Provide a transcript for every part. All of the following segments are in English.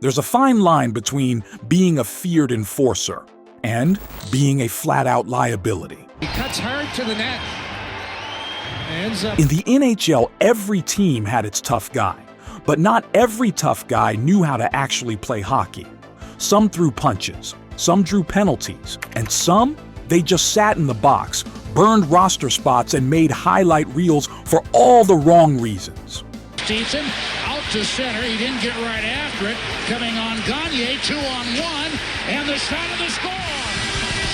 There's a fine line between being a feared enforcer and being a flat-out liability. He cuts hard to the net. Ends up. In the NHL, every team had its tough guy, but not every tough guy knew how to actually play hockey. Some threw punches, some drew penalties, and some, they just sat in the box, burned roster spots, and made highlight reels for all the wrong reasons. Stevenson out to center. He didn't get right after it. Coming on Gagne, 2-on-1, and the shot of the score.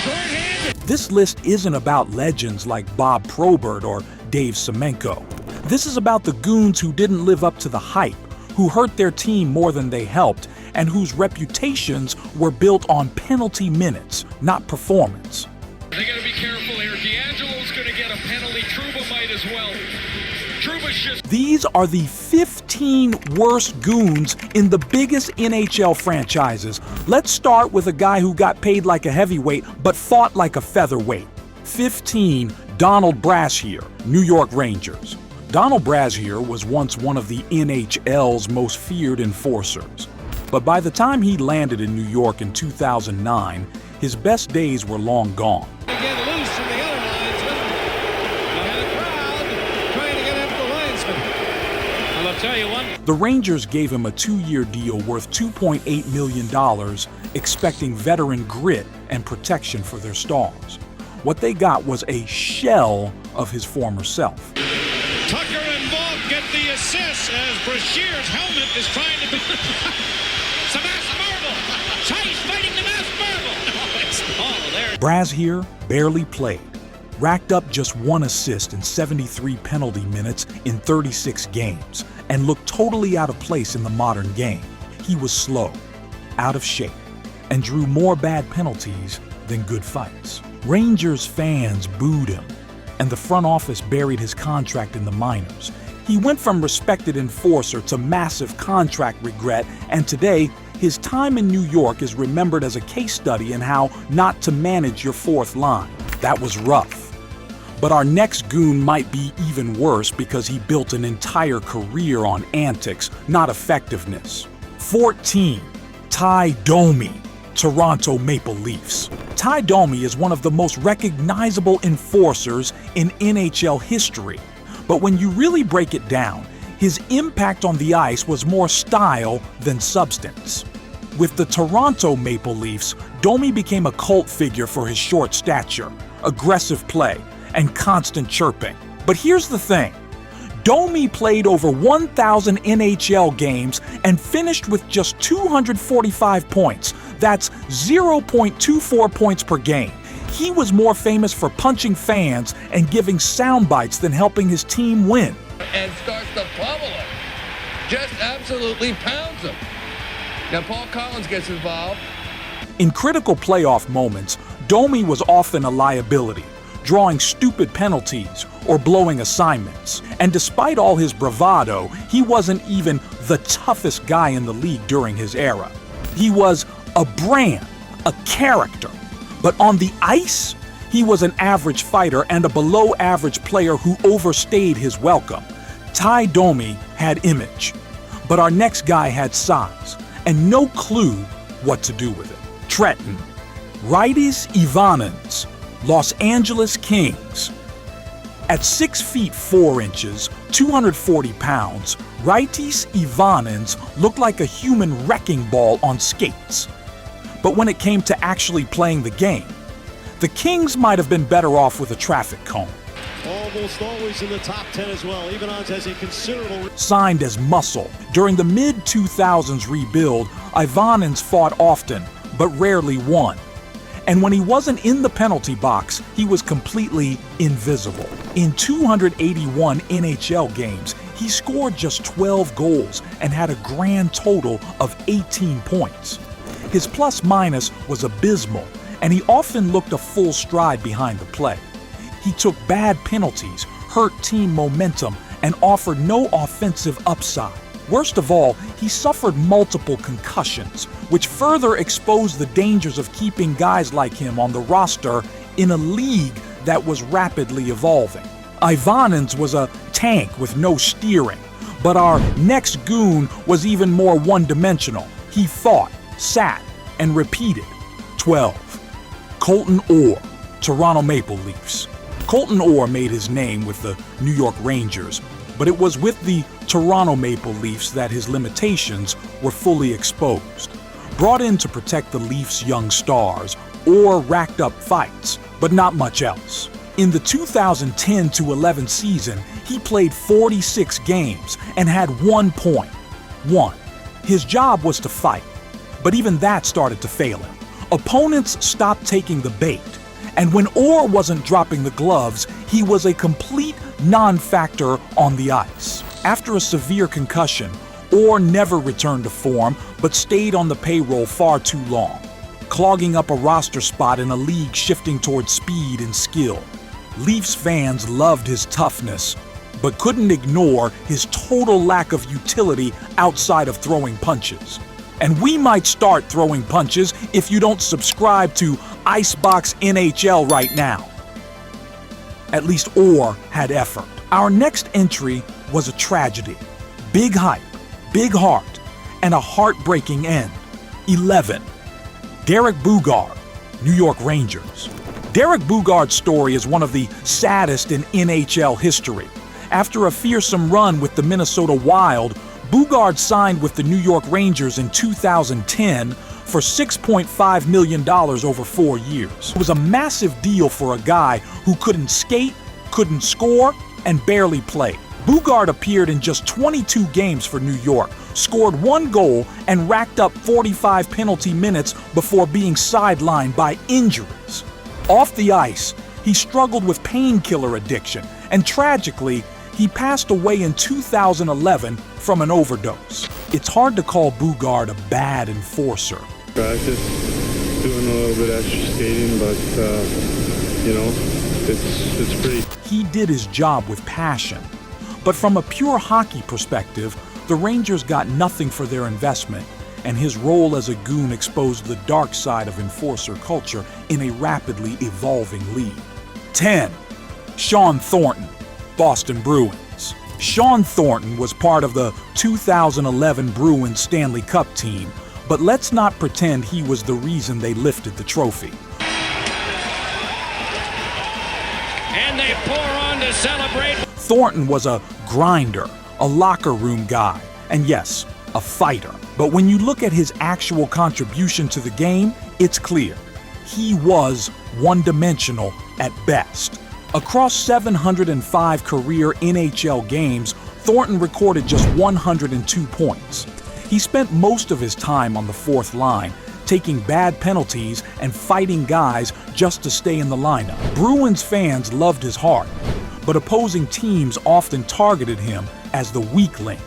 Short-handed. This list isn't about legends like Bob Probert or Dave Semenko. This is about the goons who didn't live up to the hype, who hurt their team more than they helped, and whose reputations were built on penalty minutes, not performance. They got to be careful here. D'Angelo's going to get a penalty. Trouba might as well. Trouba's just... These are the 15 worst goons in the biggest NHL franchises. Let's start with a guy who got paid like a heavyweight but fought like a featherweight. 15, Donald Brashear, New York Rangers. Donald Brashear was once one of the NHL's most feared enforcers. But by the time he landed in New York in 2009, his best days were long gone. Again, loose from the other linesman. And the crowd trying to get after the linesman. And I'll tell you one. The Rangers gave him a 2-year deal worth $2.8 million, expecting veteran grit and protection for their stars. What they got was a shell of his former self. Tucker and Bob get the assist as Brashear's helmet is trying to be... It's a mass marble. He's fighting the mass marble. Oh, there. Brashear barely played, racked up just 1 assist in 73 penalty minutes in 36 games, and looked totally out of place in the modern game. He was slow, out of shape, and drew more bad penalties than good fights. Rangers fans booed him, and the front office buried his contract in the minors. He went from respected enforcer to massive contract regret, and today, his time in New York is remembered as a case study in how not to manage your fourth line. That was rough. But our next goon might be even worse because he built an entire career on antics, not effectiveness. 14, Ty Domi, Toronto Maple Leafs. Ty Domi is one of the most recognizable enforcers in NHL history. But when you really break it down, his impact on the ice was more style than substance. With the Toronto Maple Leafs, Domi became a cult figure for his short stature, aggressive play, and constant chirping. But here's the thing. Domi played over 1,000 NHL games and finished with just 245 points. That's 0.24 points per game. He was more famous for punching fans and giving sound bites than helping his team win. And starts to pummel him. Just absolutely pounds him. Now Paul Collins gets involved. In critical playoff moments, Domi was often a liability, drawing stupid penalties or blowing assignments. And despite all his bravado, he wasn't even the toughest guy in the league during his era. He was a brand, a character. But on the ice, he was an average fighter and a below-average player who overstayed his welcome. Ty Domi had image, but our next guy had size and no clue what to do with it. Trenton, Raitis Ivanans, Los Angeles Kings. At 6 feet 4 inches, 240 pounds, Raitis Ivanans looked like a human wrecking ball on skates. But when it came to actually playing the game, the Kings might have been better off with a traffic cone. Almost always in the top 10 as well. Ivanans has a considerable... Signed as muscle. During the mid-2000s rebuild, Ivanans fought often, but rarely won. And when he wasn't in the penalty box, he was completely invisible. In 281 NHL games, he scored just 12 goals and had a grand total of 18 points. His plus-minus was abysmal, and he often looked a full stride behind the play. He took bad penalties, hurt team momentum, and offered no offensive upside. Worst of all, he suffered multiple concussions, which further exposed the dangers of keeping guys like him on the roster in a league that was rapidly evolving. Ivanans was a tank with no steering, but our next goon was even more one-dimensional. He fought, sat, and repeated. 12. Colton Orr, Toronto Maple Leafs. Colton Orr made his name with the New York Rangers, but it was with the Toronto Maple Leafs that his limitations were fully exposed. Brought in to protect the Leafs' young stars, Orr racked up fights, but not much else. In the 2010-11 season, he played 46 games and had 1 point. 1. His job was to fight, but even that started to fail him. Opponents stopped taking the bait, and when Orr wasn't dropping the gloves, he was a complete non-factor on the ice. After a severe concussion, Orr never returned to form, but stayed on the payroll far too long, clogging up a roster spot in a league shifting towards speed and skill. Leafs fans loved his toughness, but couldn't ignore his total lack of utility outside of throwing punches. And we might start throwing punches if you don't subscribe to ICEBOX NHL right now. At least Orr had effort. Our next entry was a tragedy. Big hype, big heart, and a heartbreaking end. 11. Derek Boogaard, New York Rangers. Derek Boogaard's story is one of the saddest in NHL history. After a fearsome run with the Minnesota Wild, Boogaard signed with the New York Rangers in 2010 for $6.5 million over 4 years. It was a massive deal for a guy who couldn't skate, couldn't score, and barely play. Boogaard appeared in just 22 games for New York, scored 1 goal, and racked up 45 penalty minutes before being sidelined by injuries. Off the ice, he struggled with painkiller addiction, and tragically, he passed away in 2011 from an overdose. It's hard to call Boogaard a bad enforcer. Practice, doing a little bit extra skating, but, it's pretty... He did his job with passion. But from a pure hockey perspective, the Rangers got nothing for their investment, and his role as a goon exposed the dark side of enforcer culture in a rapidly evolving league. 10. Shawn Thornton, Boston Bruins. Shawn Thornton was part of the 2011 Bruins Stanley Cup team, but let's not pretend he was the reason they lifted the trophy. And they pour on to celebrate. Thornton was a grinder, a locker room guy, and yes, a fighter. But when you look at his actual contribution to the game, it's clear. He was one-dimensional at best. Across 705 career NHL games, Thornton recorded just 102 points. He spent most of his time on the fourth line, taking bad penalties and fighting guys just to stay in the lineup. Bruins fans loved his heart, but opposing teams often targeted him as the weak link.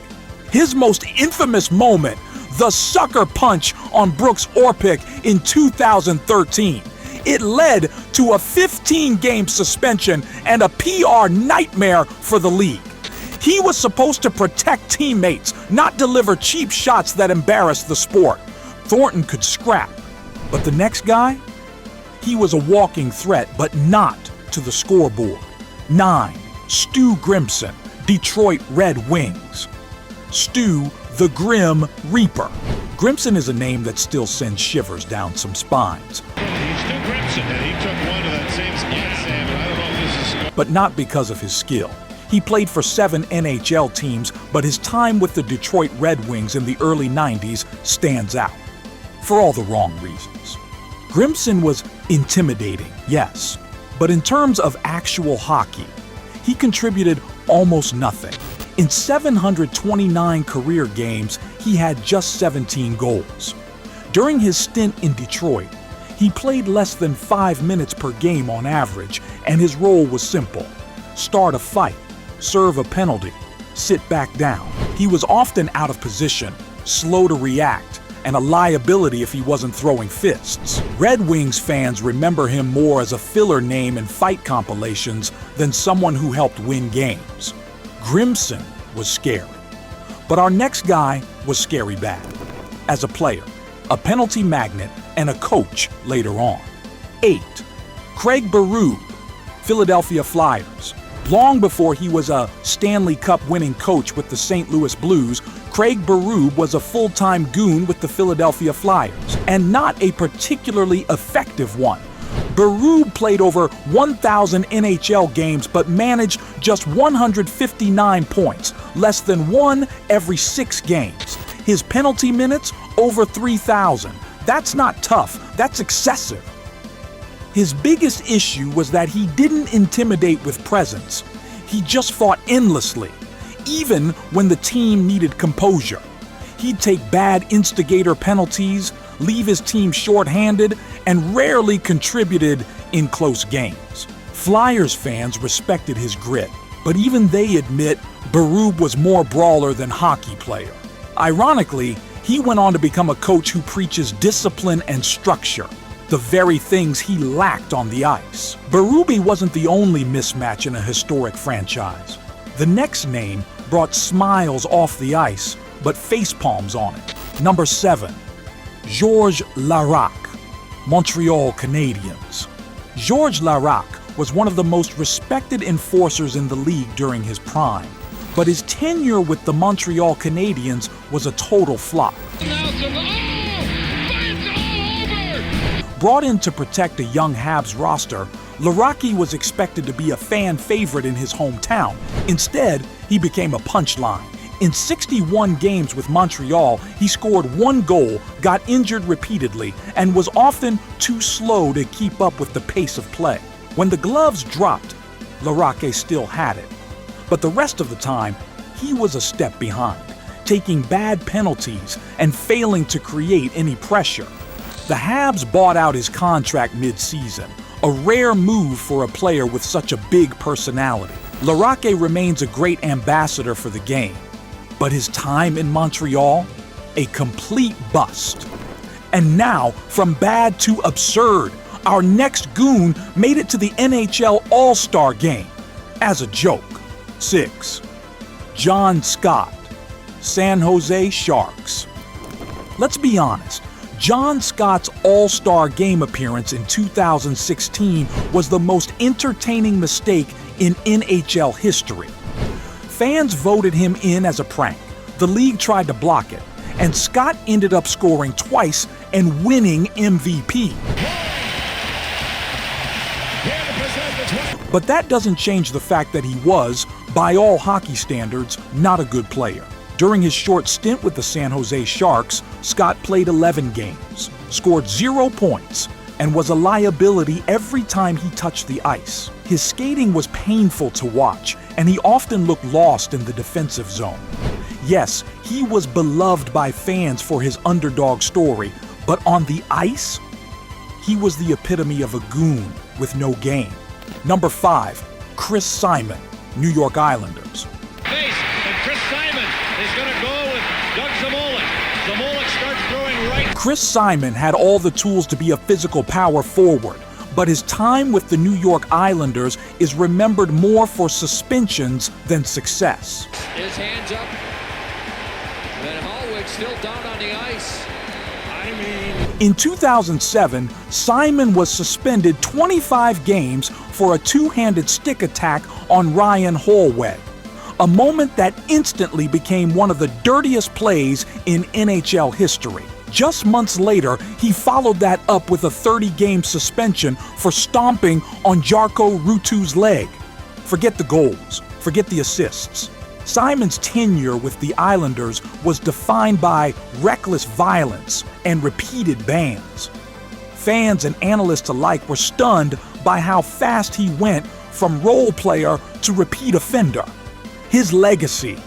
His most infamous moment, the sucker punch on Brooks Orpik in 2013. It led to a 15-game suspension and a PR nightmare for the league. He was supposed to protect teammates, not deliver cheap shots that embarrassed the sport. Thornton could scrap, but the next guy? He was a walking threat, but not to the scoreboard. 9. Stu Grimson, Detroit Red Wings. Stu the Grim Reaper. Grimson is a name that still sends shivers down some spines. He's Stu Grimson, and he took one to that same spot, Sam, and I don't know if this is... But not because of his skill. He played for 7 NHL teams, but his time with the Detroit Red Wings in the early 90s stands out. For all the wrong reasons. Grimson was intimidating, yes, but in terms of actual hockey, he contributed almost nothing. In 729 career games, he had just 17 goals. During his stint in Detroit, he played less than 5 minutes per game on average, and his role was simple: start a fight, serve a penalty, sit back down. He was often out of position, slow to react, and a liability if he wasn't throwing fists. Red Wings fans remember him more as a filler name in fight compilations than someone who helped win games. Grimson was scary. But our next guy was scary bad. As a player, a penalty magnet, and a coach later on. 8. Craig Berube, Philadelphia Flyers. Long before he was a Stanley Cup winning coach with the St. Louis Blues, Craig Berube was a full-time goon with the Philadelphia Flyers, and not a particularly effective one. Berube played over 1,000 NHL games but managed just 159 points, less than one every 6 games. His penalty minutes, over 3,000. That's not tough, that's excessive. His biggest issue was that he didn't intimidate with presence. He just fought endlessly, even when the team needed composure. He'd take bad instigator penalties, leave his team shorthanded, and rarely contributed in close games. Flyers fans respected his grit, but even they admit Berube was more brawler than hockey player. Ironically, he went on to become a coach who preaches discipline and structure, the very things he lacked on the ice. Berube wasn't the only mismatch in a historic franchise. The next name brought smiles off the ice, but facepalms on it. Number 7, Georges Laraque, Montreal Canadiens. Georges Laraque was one of the most respected enforcers in the league during his prime, but his tenure with the Montreal Canadiens was a total flop. Brought in to protect a young Habs roster, Laraque was expected to be a fan favorite in his hometown. Instead, he became a punchline. In 61 games with Montreal, he scored 1 goal, got injured repeatedly, and was often too slow to keep up with the pace of play. When the gloves dropped, Laraque still had it. But the rest of the time, he was a step behind, taking bad penalties and failing to create any pressure. The Habs bought out his contract mid-season, a rare move for a player with such a big personality. Laraque remains a great ambassador for the game, but his time in Montreal, a complete bust. And now, from bad to absurd, our next goon made it to the NHL All-Star Game. As a joke. 6. John Scott, San Jose Sharks. Let's be honest, John Scott's All-Star Game appearance in 2016 was the most entertaining mistake in NHL history. Fans voted him in as a prank. The league tried to block it, and Scott ended up scoring twice and winning MVP. But that doesn't change the fact that he was, by all hockey standards, not a good player. During his short stint with the San Jose Sharks, Scott played 11 games, scored 0 points, and was a liability every time he touched the ice. His skating was painful to watch, and he often looked lost in the defensive zone. Yes, he was beloved by fans for his underdog story, but on the ice, he was the epitome of a goon with no game. Number 5, Chris Simon, New York Islanders. Face, and Chris Simon is going to go with Doug Zamolik. Zamolik starts throwing right. Chris Simon had all the tools to be a physical power forward, but his time with the New York Islanders is remembered more for suspensions than success. His hands up. And Hallwig still down on the ice. In 2007, Simon was suspended 25 games for a two-handed stick attack on Ryan Hallweg, a moment that instantly became one of the dirtiest plays in NHL history. Just months later, he followed that up with a 30-game suspension for stomping on Jarkko Ruutu's leg. Forget the goals, forget the assists. Simon's tenure with the Islanders was defined by reckless violence and repeated bans. Fans and analysts alike were stunned by how fast he went from role player to repeat offender. His legacy,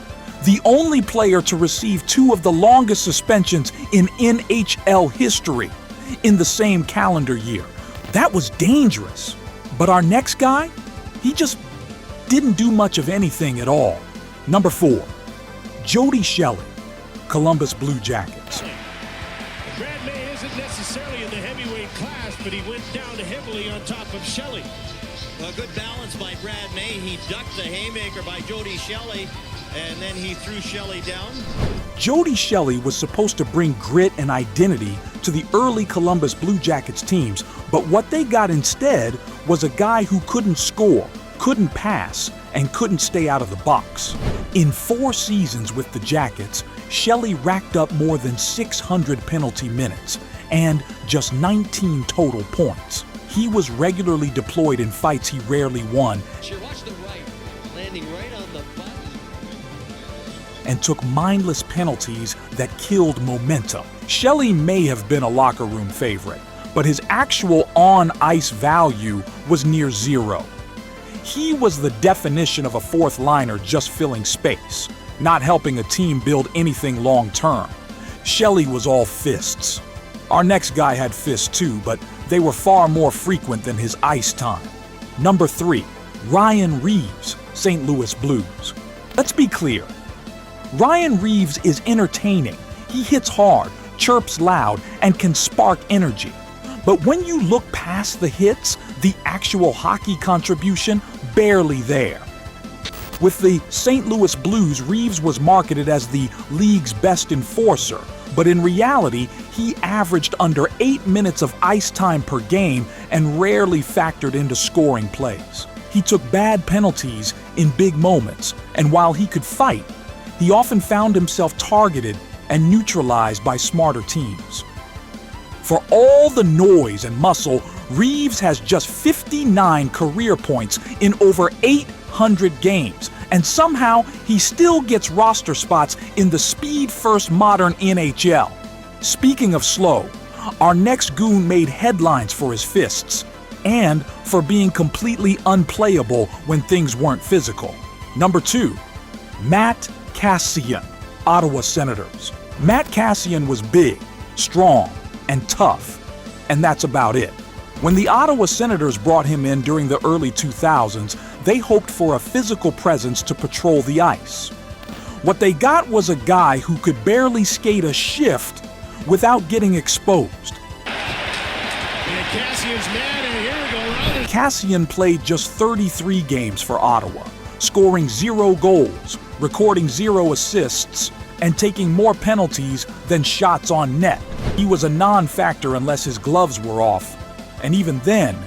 the only player to receive 2 of the longest suspensions in NHL history in the same calendar year. That was dangerous. But our next guy, he just didn't do much of anything at all. Number 4, Jody Shelley, Columbus Blue Jackets. Brad May isn't necessarily in the heavyweight class, but he went down heavily on top of Shelley. A good balance by Brad May. He ducked the haymaker by Jody Shelley, and then he threw Shelley down. Jody Shelley was supposed to bring grit and identity to the early Columbus Blue Jackets teams, but what they got instead was a guy who couldn't score, couldn't pass, and couldn't stay out of the box. In 4 seasons with the Jackets, Shelley racked up more than 600 penalty minutes and just 19 total points. He was regularly deployed in fights he rarely won Watch the right, landing right on the button. and took mindless penalties that killed momentum. Shelley may have been a locker room favorite, but his actual on-ice value was near zero. He was the definition of a fourth liner just filling space, not helping a team build anything long-term. Shelley was all fists. Our next guy had fists too, but they were far more frequent than his ice time. Number 3, Ryan Reaves, St. Louis Blues. Let's be clear. Ryan Reaves is entertaining. He hits hard, chirps loud, and can spark energy. But when you look past the hits, the actual hockey contribution, barely there. With the St. Louis Blues, Reaves was marketed as the league's best enforcer, but in reality, he averaged under 8 minutes of ice time per game and rarely factored into scoring plays. He took bad penalties in big moments, and while he could fight, he often found himself targeted and neutralized by smarter teams. For all the noise and muscle, Reaves has just 59 career points in over 800 games, and somehow he still gets roster spots in the speed-first modern NHL. Speaking of slow, our next goon made headlines for his fists and for being completely unplayable when things weren't physical. Number 2, Matt Kassian, Ottawa Senators. Matt Kassian was big, strong, and tough, and that's about it. When the Ottawa Senators brought him in during the early 2000s, they hoped for a physical presence to patrol the ice. What they got was a guy who could barely skate a shift without getting exposed. And Kassian's mad, and here we go. Kassian played just 33 games for Ottawa, scoring 0 goals, recording 0 assists, and taking more penalties than shots on net. He was a non-factor unless his gloves were off, and even then,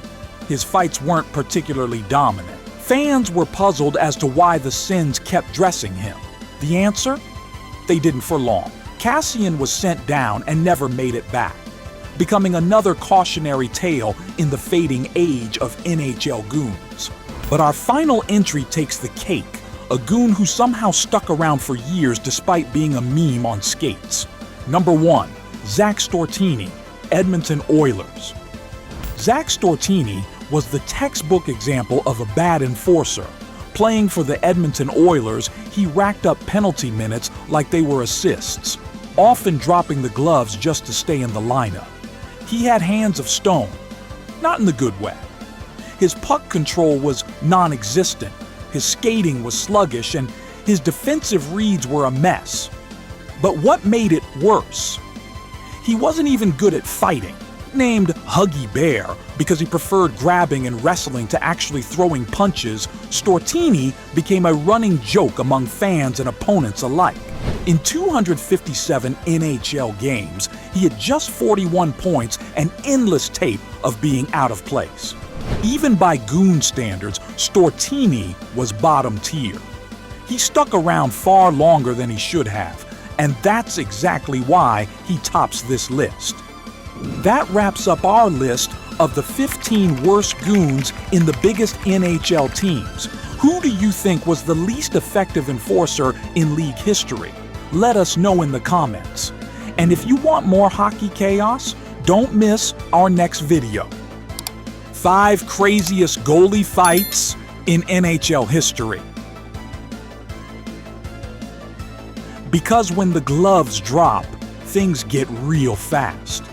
his fights weren't particularly dominant. Fans were puzzled as to why the Sens kept dressing him. The answer? They didn't for long. Kassian was sent down and never made it back, becoming another cautionary tale in the fading age of NHL goons. But our final entry takes the cake, a goon who somehow stuck around for years despite being a meme on skates. Number 1, Zack Stortini, Edmonton Oilers. Zack Stortini was the textbook example of a bad enforcer. Playing for the Edmonton Oilers, he racked up penalty minutes like they were assists, often dropping the gloves just to stay in the lineup. He had hands of stone, not in the good way. His puck control was non-existent, his skating was sluggish, and his defensive reads were a mess. But what made it worse? He wasn't even good at fighting. Named Huggy Bear because he preferred grabbing and wrestling to actually throwing punches, Stortini became a running joke among fans and opponents alike. In 257 NHL games, he had just 41 points and endless tape of being out of place. Even by goon standards, Stortini was bottom tier. He stuck around far longer than he should have, and that's exactly why he tops this list. That wraps up our list of the 15 worst goons in the biggest NHL teams. Who do you think was the least effective enforcer in league history? Let us know in the comments. And if you want more hockey chaos, don't miss our next video. 5 craziest goalie fights in NHL history. Because when the gloves drop, things get real fast.